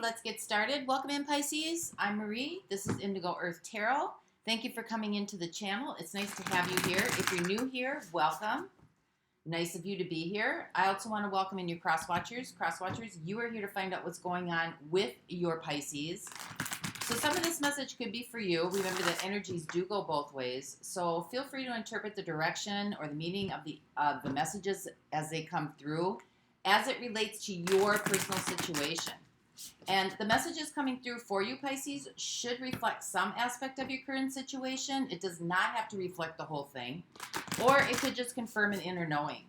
let's get started. Welcome in, Pisces. I'm Marie. This is Indigo Earth Tarot. Thank you for coming into the channel. It's nice to have you here. If you're new here, welcome. Nice of you to be here. I also want to welcome in your cross-watchers. Cross-watchers, you are here to find out what's going on with your Pisces. So some of this message could be for you. Remember that energies do go both ways. So feel free to interpret the direction or the meaning of the messages as they come through, as it relates to your personal situation. And the messages coming through for you, Pisces, should reflect some aspect of your current situation. It does not have to reflect the whole thing. Or it could just confirm an inner knowing.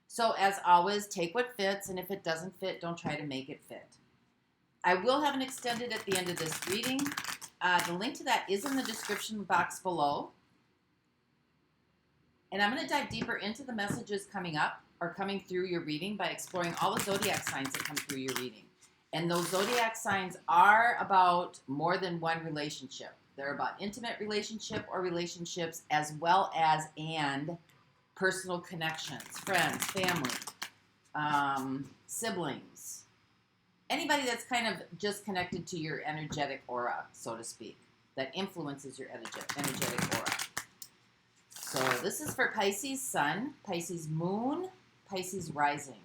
So as always, take what fits, and if it doesn't fit, don't try to make it fit. I will have an extended at the end of this reading. The link to that is in the description box below. And I'm going to dive deeper into the messages coming up or coming through your reading by exploring all the zodiac signs that come through your reading. And those zodiac signs are about more than one relationship. They're about intimate relationship or relationships as well as and personal connections, friends, family, siblings. Anybody that's kind of just connected to your energetic aura, so to speak, that influences your energetic aura. So this is for Pisces Sun, Pisces Moon, Pisces Rising.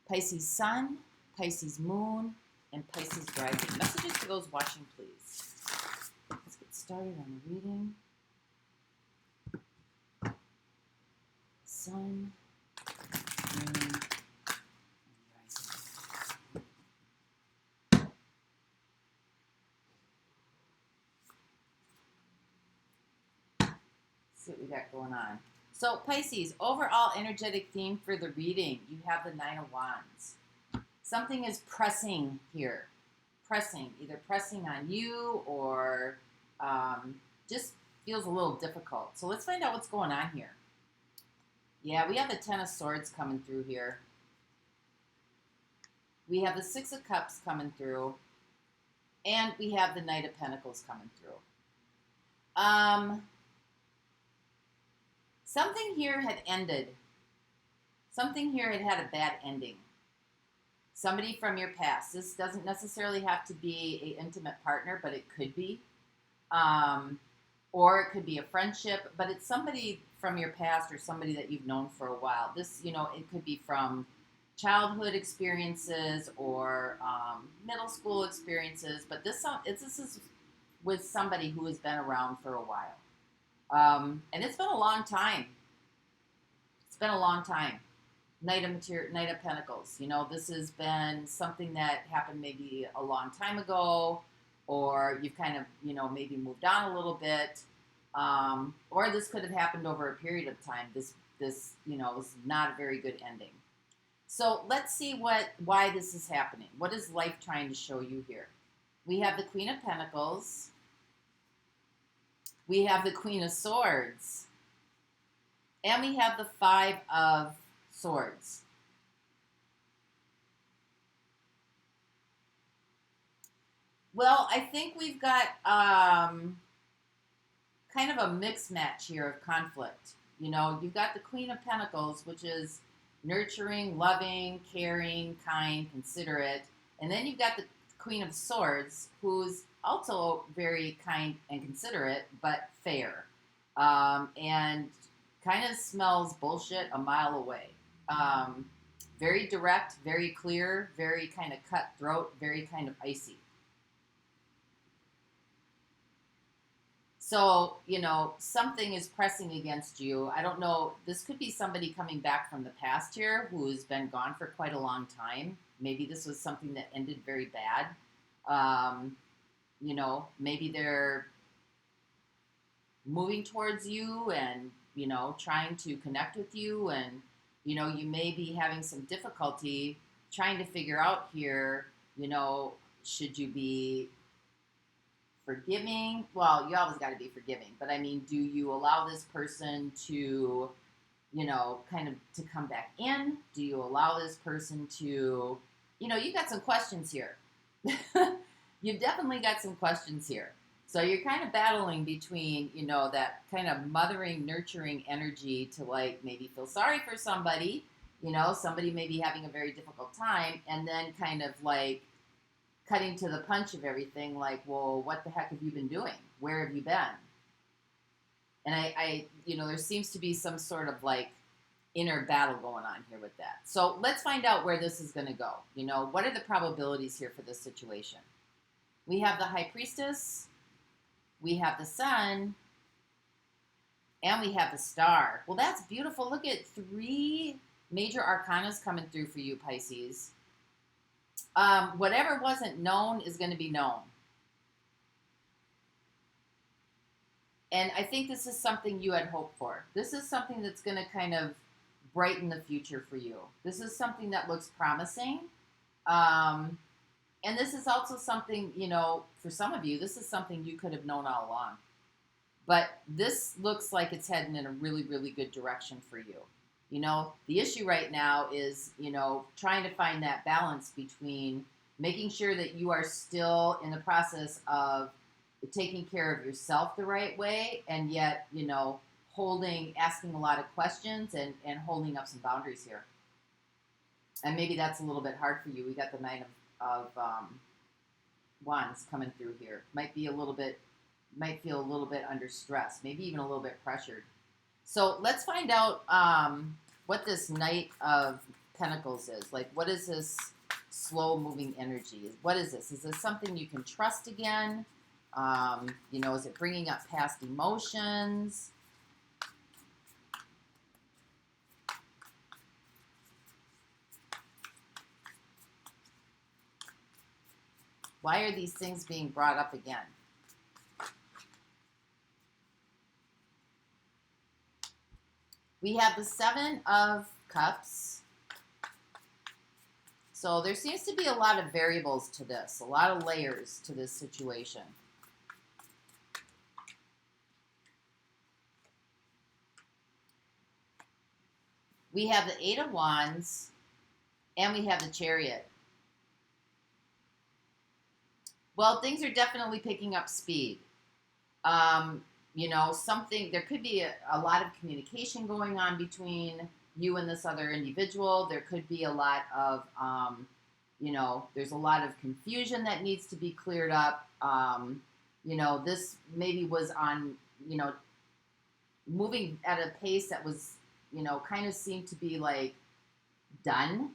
Pisces Sun, Pisces Moon, and Pisces Rising. Messages to those watching, please. Let's get started on the reading. Sun, Moon, and Rising. See what we got going on. So Pisces, overall energetic theme for the reading, you have the Nine of Wands. Something is pressing here. Pressing, either pressing on you or just feels a little difficult. So let's find out what's going on here. Yeah, we have the Ten of Swords coming through here. We have the Six of Cups coming through. And we have the Knight of Pentacles coming through. Something here had ended. Something here had a bad ending. Somebody from your past. This doesn't necessarily have to be an intimate partner, but it could be. Or it could be a friendship, but it's somebody from your past or somebody that you've known for a while. This, it could be from childhood experiences or middle school experiences, but this is with somebody who has been around for a while. And it's been a long time. It's been a long time. Knight of Pentacles. This has been something that happened maybe a long time ago, or you've kind of, maybe moved on a little bit, or this could have happened over a period of time. This is not a very good ending. So let's see why this is happening. What is life trying to show you here? We have the Queen of Pentacles. We have the Queen of Swords. And we have the Five of Swords. Well, I think we've got kind of a mixed match here of conflict. You've got the Queen of Pentacles, which is nurturing, loving, caring, kind, considerate. And then you've got the Queen of Swords, who's also very kind and considerate, but fair. And kind of smells bullshit a mile away. Very direct, very clear, very kind of cutthroat, very kind of icy. So, something is pressing against you. I don't know. This could be somebody coming back from the past here who's been gone for quite a long time. Maybe this was something that ended very bad. Maybe they're moving towards you and, trying to connect with you. And, you may be having some difficulty trying to figure out here, should you be forgiving? Well, you always got to be forgiving. But, I mean, do you allow this person to, kind of to come back in? Do you allow this person to, you've got some questions here. You've definitely got some questions here. So you're kind of battling between, that kind of mothering, nurturing energy to maybe feel sorry for somebody, somebody may be having a very difficult time, and then kind of cutting to the punch of everything, like, well, what the heck have you been doing? Where have you been? And I there seems to be some sort of like inner battle going on here with that. So let's find out where this is going to go. What are the probabilities here for this situation? We have the High Priestess, we have the Sun, and we have the Star. Well, that's beautiful. Look at 3 major arcanas coming through for you, Pisces. Whatever wasn't known is going to be known. And I think this is something you had hoped for. This is something that's going to kind of brighten the future for you. This is something that looks promising. And this is also something, for some of you, this is something you could have known all along. But this looks like it's heading in a really, really good direction for you. The issue right now is, trying to find that balance between making sure that you are still in the process of taking care of yourself the right way, and yet, asking a lot of questions and holding up some boundaries here. And maybe that's a little bit hard for you. We got the 9 of Wands coming through here. Might feel a little bit under stress, maybe even a little bit pressured. So let's find out what this Knight of Pentacles is. Like, what is this slow moving energy? What is this? Is this something you can trust again? Is it bringing up past emotions? Why are these things being brought up again? We have the 7 of Cups. So there seems to be a lot of variables to this, a lot of layers to this situation. We have the 8 of Wands, and we have the Chariot. Well, things are definitely picking up speed. There could be a lot of communication going on between you and this other individual. There could be a lot of, there's a lot of confusion that needs to be cleared up. This maybe was on, moving at a pace that was, kind of seemed to be like done.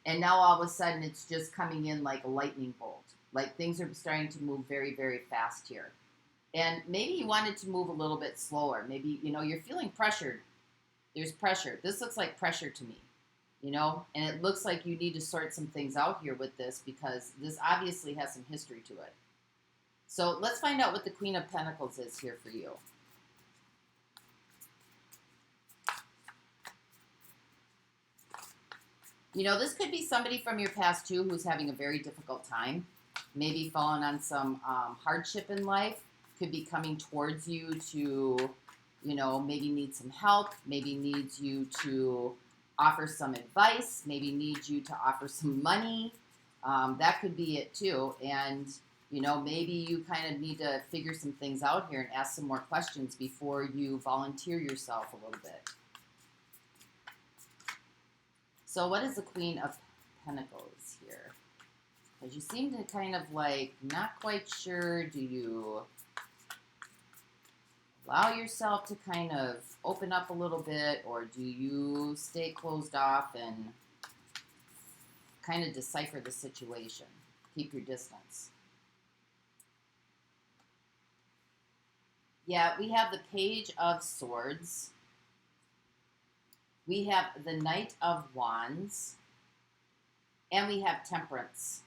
And now all of a sudden it's just coming in like a lightning bolt. Like things are starting to move very, very fast here. And maybe you wanted to move a little bit slower. Maybe, you're feeling pressured. There's pressure. This looks like pressure to me, and it looks like you need to sort some things out here with this, because this obviously has some history to it. So let's find out what the Queen of Pentacles is here for you. This could be somebody from your past too who's having a very difficult time, maybe falling on some hardship in life. Could be coming towards you to, maybe need some help, maybe needs you to offer some advice, maybe needs you to offer some money. That could be it too. And, maybe you kind of need to figure some things out here and ask some more questions before you volunteer yourself a little bit. So what is the Queen of Pentacles here? Because you seem to kind of like not quite sure. Do you allow yourself to kind of open up a little bit, or do you stay closed off and kind of decipher the situation? Keep your distance. Yeah, we have the Page of Swords. We have the Knight of Wands. And we have Temperance.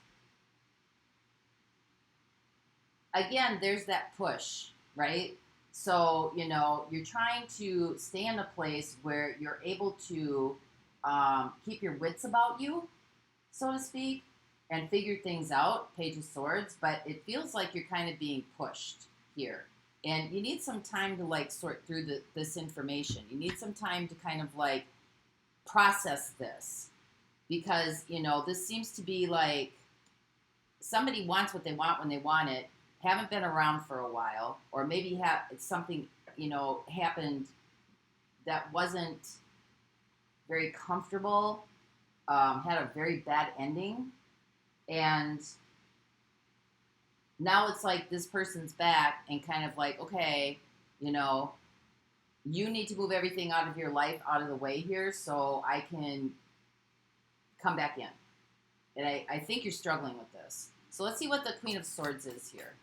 Again, there's that push, right? So, you're trying to stay in a place where you're able to keep your wits about you, so to speak, and figure things out, Page of Swords, but it feels like you're kind of being pushed here. And you need some time to like sort through this information. You need some time to kind of like process this, because, this seems to be like somebody wants what they want when they want it, haven't been around for a while, or maybe something, happened that wasn't very comfortable, had a very bad ending, And now it's like this person's back and kind of like, okay, you know, you need to move everything out of your life out of the way here so I can come back in. And I think you're struggling with this. So let's see what the Queen of Swords is here.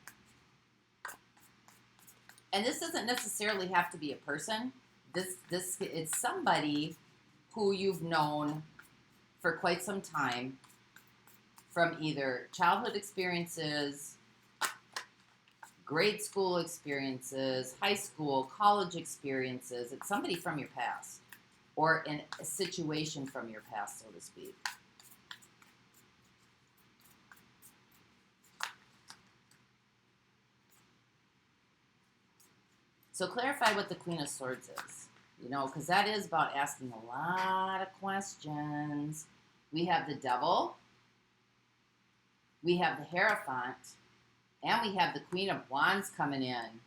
And this doesn't necessarily have to be a person. This it's somebody who you've known for quite some time from either childhood experiences, grade school experiences, high school, college experiences. It's somebody from your past or in a situation from your past, so to speak. So clarify what the Queen of Swords is, you know, because that is about asking a lot of questions. We have the Devil, we have the Hierophant, and we have the Queen of Wands coming in.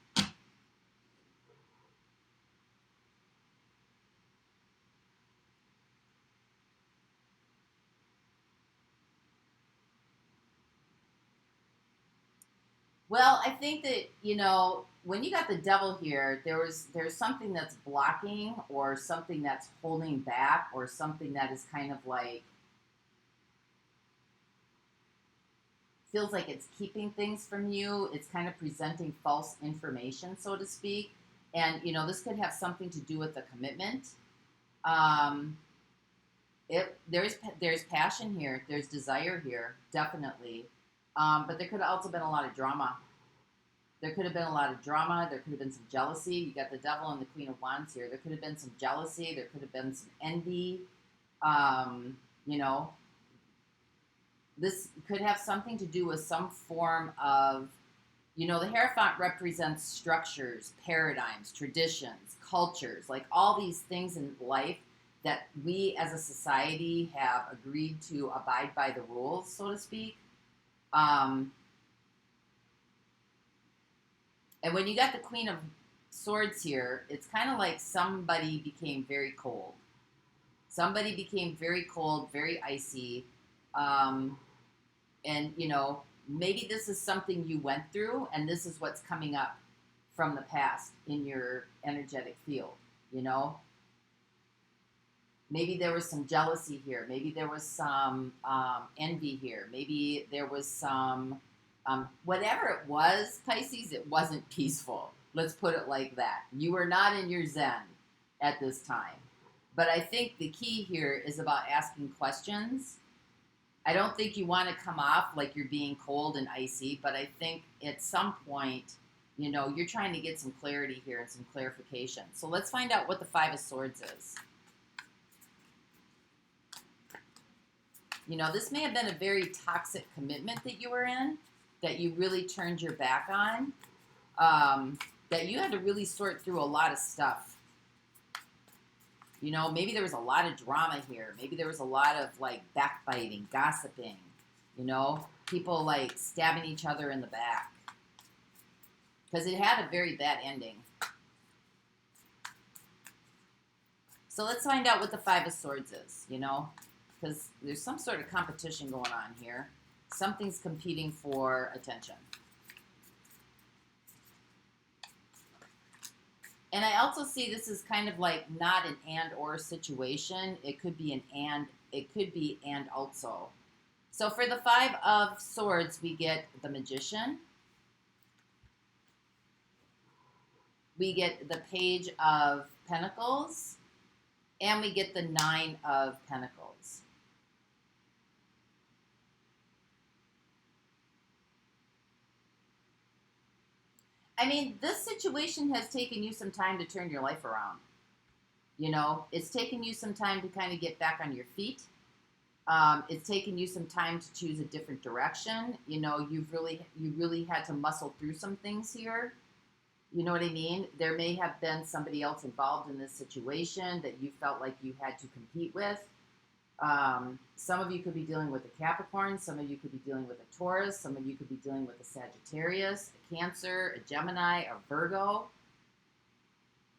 Well, I think that, you know, when you got the Devil here, there's something that's blocking or something that's holding back or something that is kind of like, feels like it's keeping things from you. It's kind of presenting false information, so to speak. And, you know, this could have something to do with the commitment. There's passion here. There's desire here, definitely. But there could have also been a lot of drama. There could have been a lot of drama. There could have been some jealousy. You got the Devil and the Queen of Wands here. There could have been some jealousy. There could have been some envy. You know, this could have something to do with some form of, you know, the Hierophant represents structures, paradigms, traditions, cultures, like all these things in life that we as a society have agreed to abide by the rules, so to speak. And when you got the Queen of Swords here, it's kind of like somebody became very cold. Somebody became very cold, very icy. And, you know, maybe this is something you went through, and this is what's coming up from the past in your energetic field, you know? Maybe there was some jealousy here. Maybe there was some envy here. Maybe there was some... whatever it was, Pisces, it wasn't peaceful. Let's put it like that. You were not in your zen at this time. But I think the key here is about asking questions. I don't think you want to come off like you're being cold and icy, but I think at some point, you know, you're trying to get some clarity here and some clarification. So let's find out what the Five of Swords is. You know, this may have been a very toxic commitment that you were in, that you really turned your back on, that you had to really sort through a lot of stuff. You know, maybe there was a lot of drama here. Maybe there was a lot of, like, backbiting, gossiping, you know, people, like, stabbing each other in the back. Because it had a very bad ending. So let's find out what the Five of Swords is, you know, because there's some sort of competition going on here. Something's competing for attention. And I also see this is kind of like not an and or situation. It could be an and, it could be and also. So for the Five of Swords, we get the Magician. We get the Page of Pentacles. And we get the Nine of Pentacles. I mean, this situation has taken you some time to turn your life around. You know, it's taken you some time to kind of get back on your feet. It's taken you some time to choose a different direction. You know, you really had to muscle through some things here. You know what I mean? There may have been somebody else involved in this situation that you felt like you had to compete with. Some of you could be dealing with a Capricorn. Some of you could be dealing with a Taurus. Some of you could be dealing with a Sagittarius, a Cancer, a Gemini, a Virgo.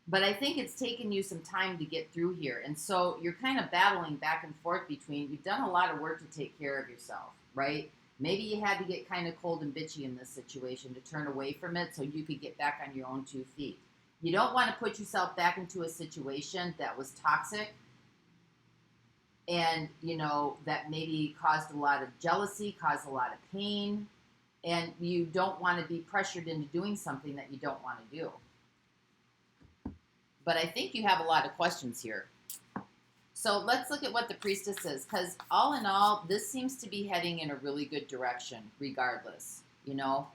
But I think it's taken you some time to get through here. And so you're kind of battling back and forth between, you've done a lot of work to take care of yourself, right? Maybe you had to get kind of cold and bitchy in this situation to turn away from it so you could get back on your own 2 feet. You don't want to put yourself back into a situation that was toxic and, you know, that maybe caused a lot of jealousy, caused a lot of pain, and you don't want to be pressured into doing something that you don't want to do. But I think you have a lot of questions here. So let's look at what the priestess is, because all in all, this seems to be heading in a really good direction, regardless, you know.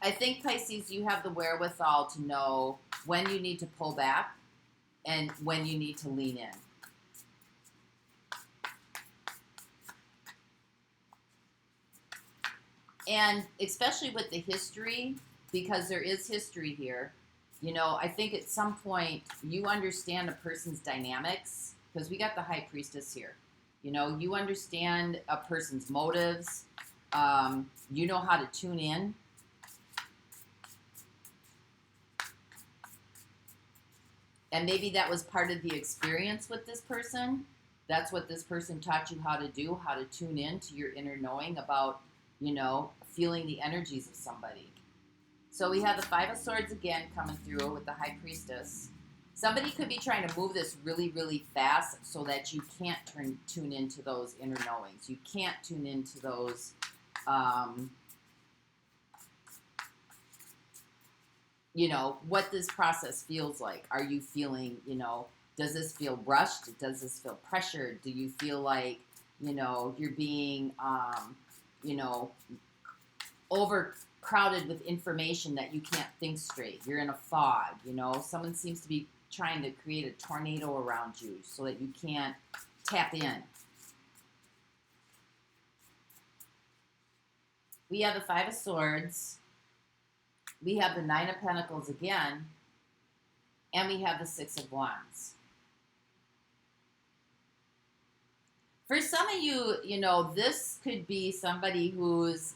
I think, Pisces, you have the wherewithal to know when you need to pull back and when you need to lean in. And especially with the history, because there is history here, you know, I think at some point you understand a person's dynamics, because we got the high priestess here. You know, you understand a person's motives. You know how to tune in. And maybe that was part of the experience with this person. That's what this person taught you how to do, how to tune in to your inner knowing about, you know, feeling the energies of somebody. So we have the Five of Swords again coming through with the High Priestess. Somebody could be trying to move this really, really fast so that you can't tune into those inner knowings. You can't tune into those, you know, what this process feels like. Are you feeling, you know, does this feel rushed? Does this feel pressured? Do you feel like, you know, you're being, you know, overcrowded with information that you can't think straight? You're in a fog, you know. Someone seems to be trying to create a tornado around you so that you can't tap in. We have the Five of Swords. We have the Nine of Pentacles again. And we have the Six of Wands. For some of you, you know, this could be somebody who's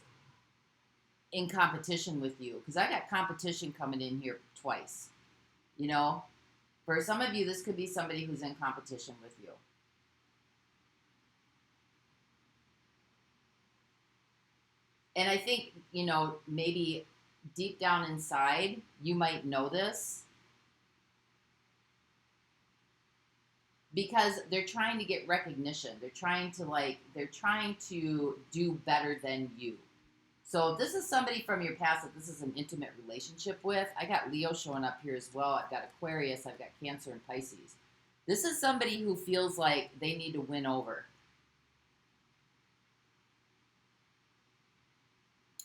in competition with you, because I got competition coming in here twice. You know, for some of you, this could be somebody who's in competition with you. And I think, you know, maybe deep down inside, you might know this, because they're trying to get recognition. They're trying to do better than you. So if this is somebody from your past that this is an intimate relationship with, I got Leo showing up here as well. I've got Aquarius, I've got Cancer and Pisces. This is somebody who feels like they need to win over.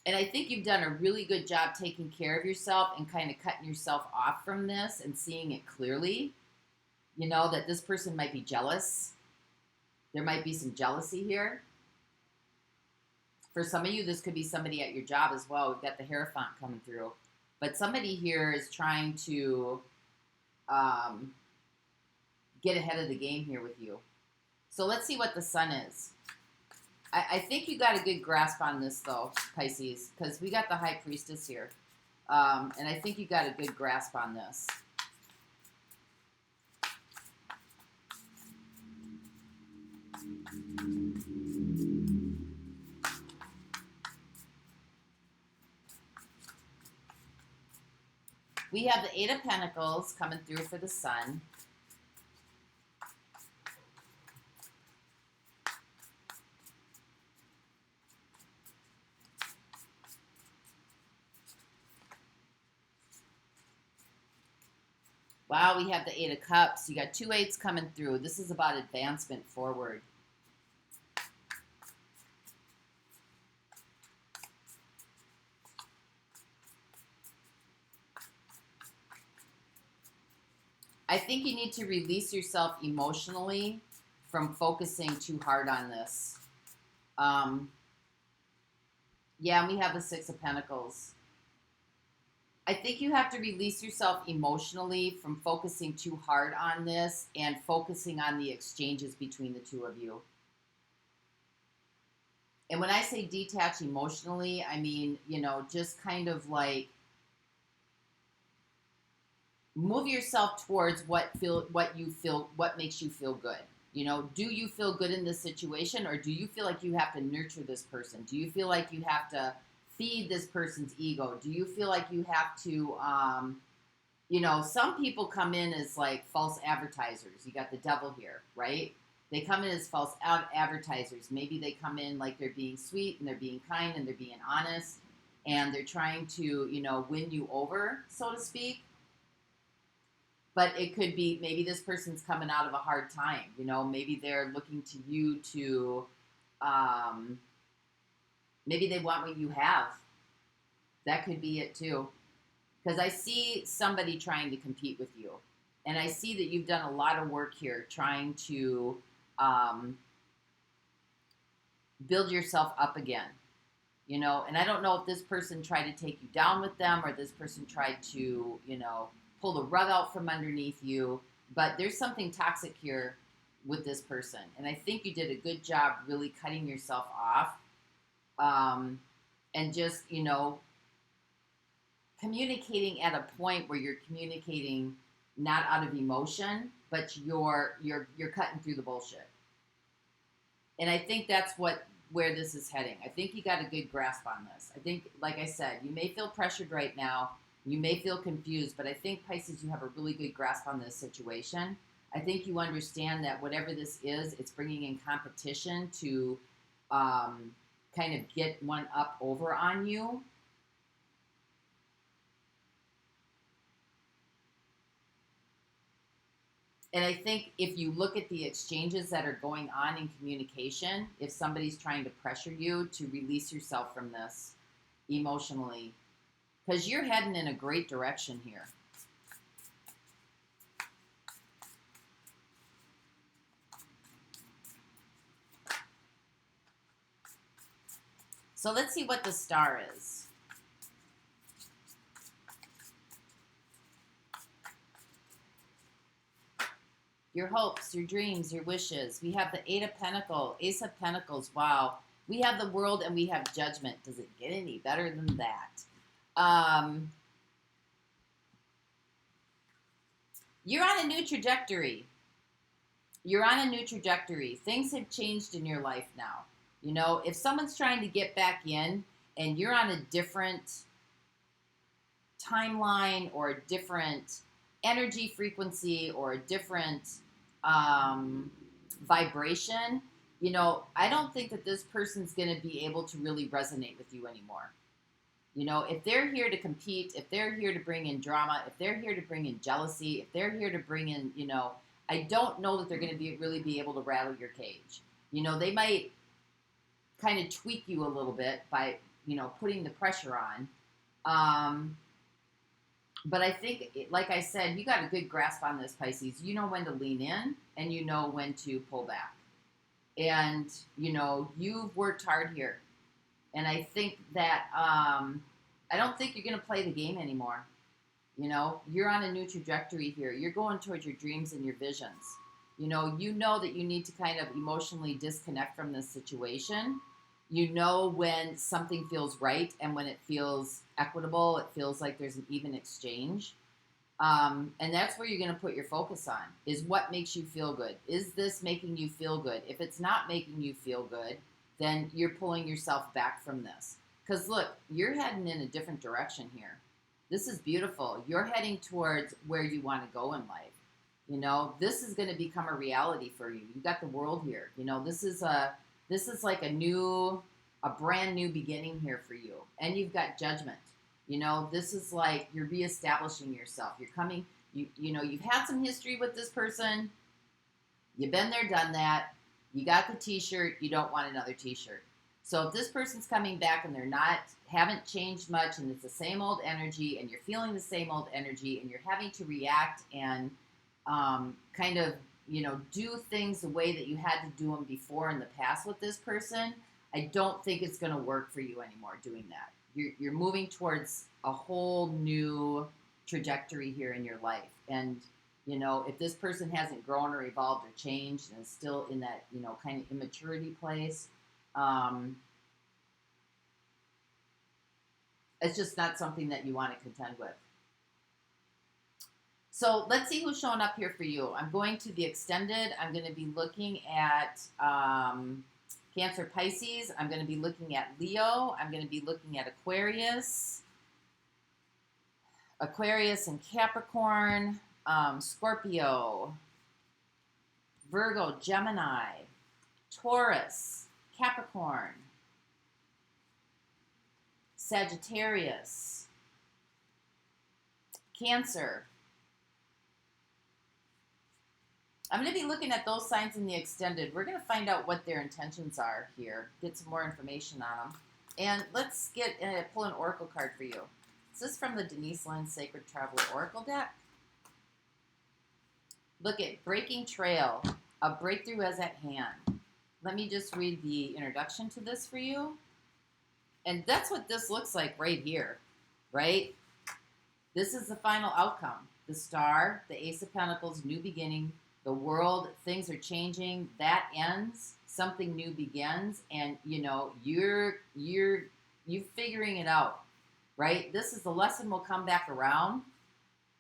And I think you've done a really good job taking care of yourself and kind of cutting yourself off from this and seeing it clearly. You know, that this person might be jealous. There might be some jealousy here. For some of you, this could be somebody at your job as well. We've got the Hierophant coming through. But somebody here is trying to get ahead of the game here with you. So let's see what the Sun is. I think you got a good grasp on this, though, Pisces, because we got the High Priestess here. And I think you got a good grasp on this. We have the Eight of Pentacles coming through for the Sun. Wow, we have the Eight of Cups. You got two eights coming through. This is about advancement forward. I think you need to release yourself emotionally from focusing too hard on this. Yeah, we have the Six of Pentacles. I think you have to release yourself emotionally from focusing too hard on this and focusing on the exchanges between the two of you. And when I say detach emotionally, I mean, you know, just kind of like move yourself towards what makes you feel good. You know, do you feel good in this situation, or do you feel like you have to nurture this person? Do you feel like you have to feed this person's ego? Do you feel like you have to, you know, some people come in as like false advertisers. You got the devil here, right? They come in as false advertisers. Maybe they come in like they're being sweet and they're being kind and they're being honest and they're trying to, you know, win you over, so to speak. But it could be maybe this person's coming out of a hard time. You know, maybe they're looking to you to, maybe they want what you have. That could be it too. Because I see somebody trying to compete with you. And I see that you've done a lot of work here trying to build yourself up again. You know, and I don't know if this person tried to take you down with them or this person tried to, you know, pull the rug out from underneath you. But there's something toxic here with this person. And I think you did a good job really cutting yourself off and just, you know, communicating at a point where you're communicating not out of emotion, but you're cutting through the bullshit. And I think that's where this is heading. I think you got a good grasp on this. I think, like I said, you may feel pressured right now. You may feel confused, but I think, Pisces, you have a really good grasp on this situation. I think you understand that whatever this is, it's bringing in competition to kind of get one up over on you. And I think if you look at the exchanges that are going on in communication, if somebody's trying to pressure you to release yourself from this emotionally, because you're heading in a great direction here. So let's see what the star is. Your hopes, your dreams, your wishes. We have the Ace of Pentacles. Wow. We have the World and we have Judgment. Does it get any better than that? You're on a new trajectory. You're on a new trajectory. Things have changed in your life now. You know, if someone's trying to get back in and you're on a different timeline or a different energy frequency or a different vibration, you know, I don't think that this person's going to be able to really resonate with you anymore. You know, if they're here to compete, if they're here to bring in drama, if they're here to bring in jealousy, if they're here to bring in, you know, I don't know that they're going to really be able to rattle your cage. You know, they might kind of tweak you a little bit by, you know, putting the pressure on. But I think, like I said, you got a good grasp on this, Pisces. You know when to lean in and you know when to pull back. And, you know, you've worked hard here. And I think that I don't think you're going to play the game anymore. You know, you're on a new trajectory here. You're going towards your dreams and your visions. You know that you need to kind of emotionally disconnect from this situation. You know when something feels right and when it feels equitable, it feels like there's an even exchange. And that's where you're going to put your focus on, is what makes you feel good. Is this making you feel good? If it's not making you feel good, then you're pulling yourself back from this. Because look, you're heading in a different direction here. This is beautiful. You're heading towards where you want to go in life. You know, this is going to become a reality for you. You got the World here. You know, this is like a brand new beginning here for you. And you've got Judgment. You know, this is like you're reestablishing yourself. You're coming, you know, you've had some history with this person. You've been there, done that. You got the t-shirt. You don't want another t-shirt. So if this person's coming back and haven't changed much and it's the same old energy and you're feeling the same old energy and you're having to react and kind of, you know, do things the way that you had to do them before in the past with this person, I don't think it's going to work for you anymore doing that. You're moving towards a whole new trajectory here in your life. And, you know, if this person hasn't grown or evolved or changed and is still in that, you know, kind of immaturity place, it's just not something that you want to contend with. So let's see who's showing up here for you. I'm going to the extended. I'm going to be looking at Cancer, Pisces. I'm going to be looking at Leo. I'm going to be looking at Aquarius and Capricorn, Scorpio, Virgo, Gemini, Taurus, Capricorn, Sagittarius, Cancer. I'm going to be looking at those signs in the extended. We're going to find out what their intentions are here, get some more information on them. And let's pull an oracle card for you. This is from the Denise Lynn Sacred Traveler Oracle deck. Look at Breaking Trail. A breakthrough is at hand. Let me just read the introduction to this for you. And that's what this looks like right here, right? This is the final outcome. The Star, the Ace of Pentacles, new beginning. The world, things are changing. That ends. Something new begins, and you're figuring it out, right? This is the lesson will come back around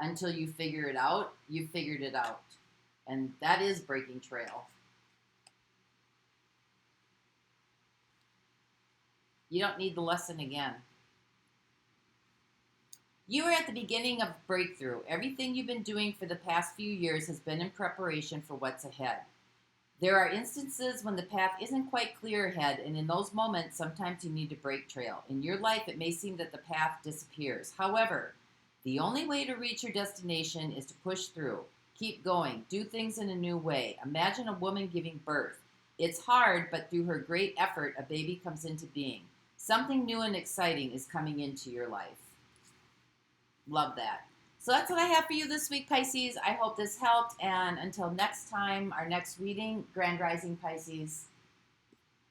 until you figure it out. You figured it out, and that is breaking trail. You don't need the lesson again. You are at the beginning of breakthrough. Everything you've been doing for the past few years has been in preparation for what's ahead. There are instances when the path isn't quite clear ahead, and in those moments, sometimes you need to break trail. In your life, it may seem that the path disappears. However, the only way to reach your destination is to push through. Keep going. Do things in a new way. Imagine a woman giving birth. It's hard, but through her great effort, a baby comes into being. Something new and exciting is coming into your life. Love that. So that's what I have for you this week, Pisces. I hope this helped. And until next time, our next reading, Grand Rising Pisces.